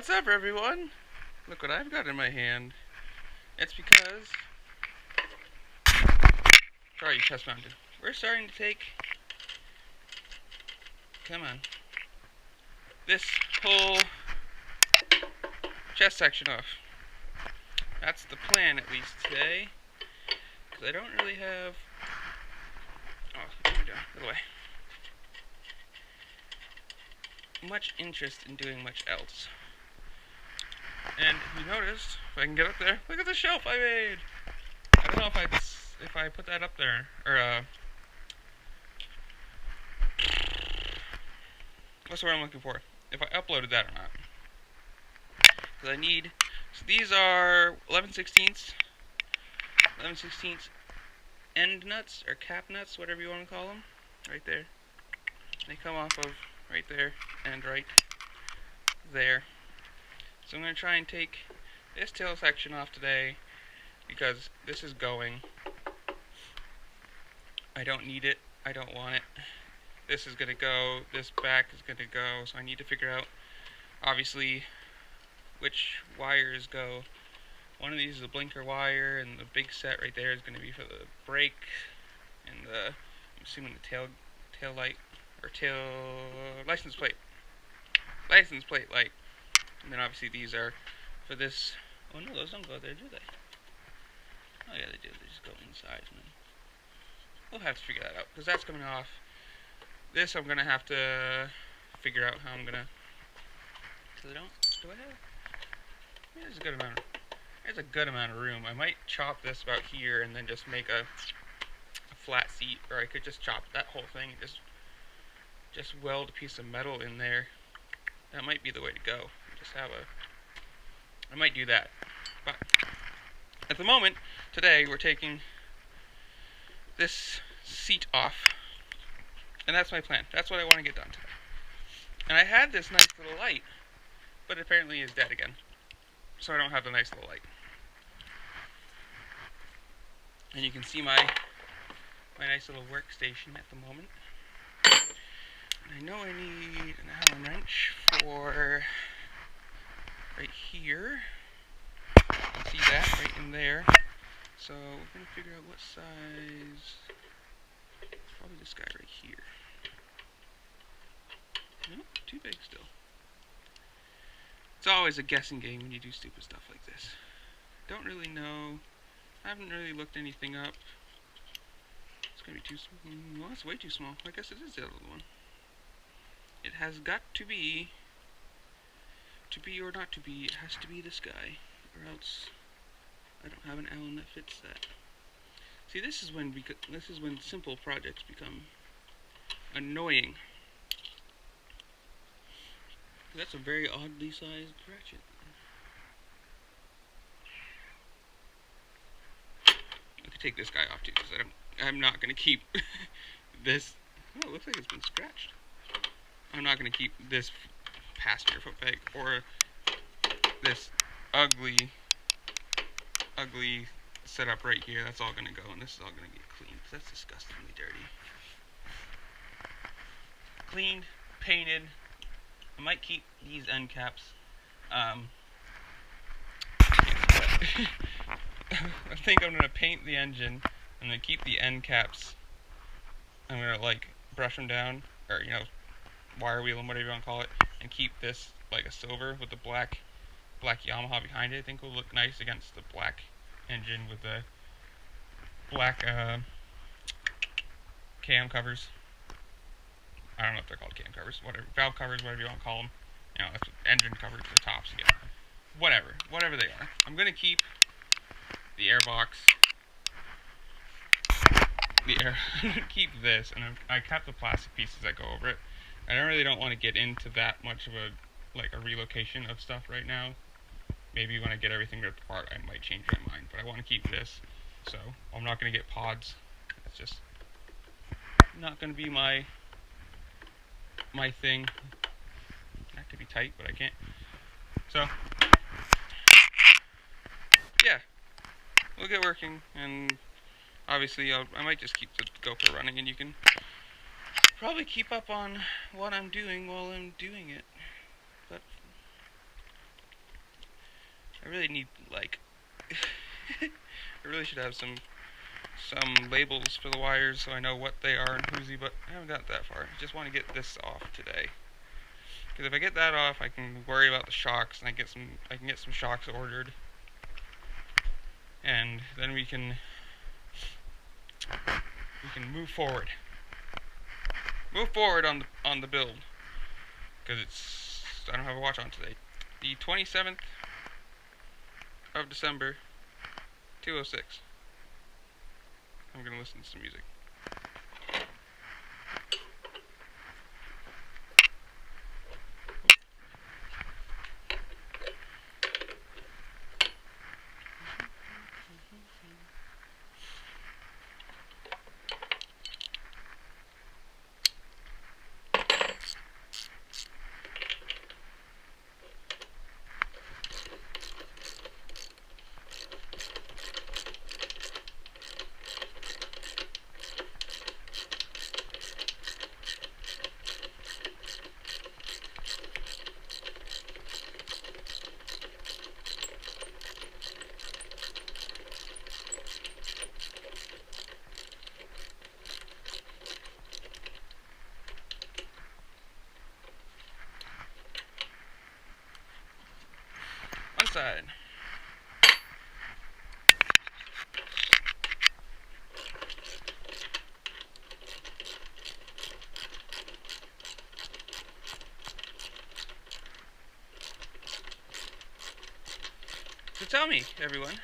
What's up, everyone? Look what I've got in my hand. It's because... Sorry, chest mounted. We're starting to take... Come on. This whole chest section off. That's the plan, at least today. Because I don't really have... Oh, there we go. Get away. Much interest in doing much else. And you noticed, if I can get up there, look at the shelf I made! I don't know if I put that up there, or what's the word I'm looking for? If I uploaded that or not. Because I need, so these are 11/16 end nuts, or cap nuts, whatever you want to call them, right there. They come off of right there, and right there. So I'm going to try and take this tail section off today, because this is going. I don't need it, I don't want it. This is going to go, this back is going to go, so I need to figure out, obviously, which wires go. One of these is a blinker wire, and the big set right there is going to be for the brake, and the, I'm assuming the tail light, or license plate light. And then obviously these are for this. Oh no, those don't go there, do they? Oh yeah, they do. They just go inside. And then we'll have to figure that out, because that's coming off. This I'm gonna have to figure out how I'm gonna. Cause I don't. Do I have? Yeah, there's a good amount. There's a good amount of room. I might chop this about here and then just make a flat seat, or I could just chop that whole thing and just weld a piece of metal in there. That might be the way to go. Just have I might do that. But at the moment, today, we're taking this seat off. And that's my plan. That's what I want to get done today. And I had this nice little light, but apparently it's dead again. So I don't have the nice little light. And you can see my nice little workstation at the moment. I know I need an Allen wrench for right here. You can see that right in there. So we're going to figure out what size. Probably this guy right here. Nope, too big still. It's always a guessing game when you do stupid stuff like this. Don't really know. I haven't really looked anything up. It's going to be too small. Well, it's way too small. I guess it is the other one. It has got to be or not to be, it has to be this guy, or else I don't have an Allen that fits that. See, this is when simple projects become annoying. That's a very oddly sized ratchet. I could take this guy off too, because I'm not going to keep this. Oh, it looks like it's been scratched. I'm not going to keep this passenger foot peg or this ugly setup right here. That's all going to go, and this is all going to get cleaned, because that's disgustingly dirty. Cleaned, painted. I might keep these end caps. I think I'm going to paint the engine. I'm going to keep the end caps. I'm going to like brush them down, or wire wheel them, whatever you want to call it, and keep this like a silver with the black Yamaha behind it. I think will look nice against the black engine with the black cam covers. I don't know if they're called cam covers, whatever, valve covers, whatever you want to call them. That's what engine covers, the tops again. Whatever they are. I'm gonna keep the air box. Keep this, and I kept the plastic pieces that go over it. I don't want to get into that much of a relocation of stuff right now. Maybe when I get everything ripped apart, I might change my mind. But I want to keep this, so I'm not going to get pods. It's just not going to be my thing. That could be tight, but I can't. So yeah, we'll get working, and obviously I might just keep the GoPro running, and you can probably keep up on what I'm doing while I'm doing it. But really need, like, I really should have some labels for the wires so I know what they are and who's, but I haven't got that far. I just want to get this off today. Because if I get that off, I can worry about the shocks, and I can get some shocks ordered, and then we can move forward. Move forward on the build, because I don't have a watch on today. The 27th of December, 2:06. I'm gonna listen to some music. One side. So tell me, everyone,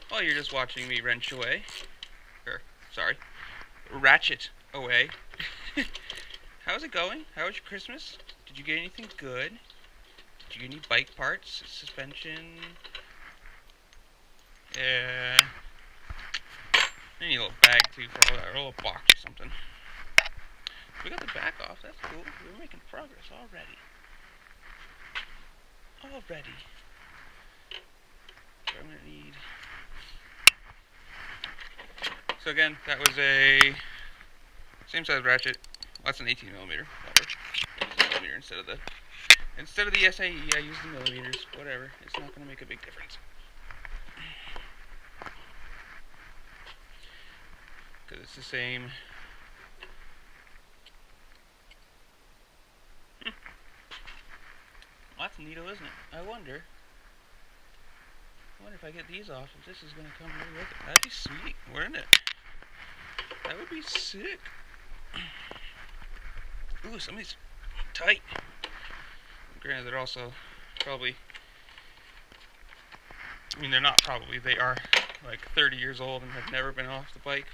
while you're just watching me wrench away, ratchet away, how's it going? How was your Christmas? Did you get anything good? Did you get any bike parts, suspension? Yeah. I need a little bag too for all that, or a little box or something. We got the back off, that's cool. We're making progress already. So I'm gonna need... So again, that was a same size ratchet. Well, that's an 18mm. Millimeter instead of the SAE, I used the millimeters. Whatever, it's not gonna make a big difference. Because it's the same. Well, that's neato, isn't it? I wonder if I get these off, if this is going to come right with it. That'd be sweet, wouldn't it? That would be sick. Ooh, some of these tight. Granted, they're also probably... I mean, they're not probably. They are like 30 years old and have never been off the bike.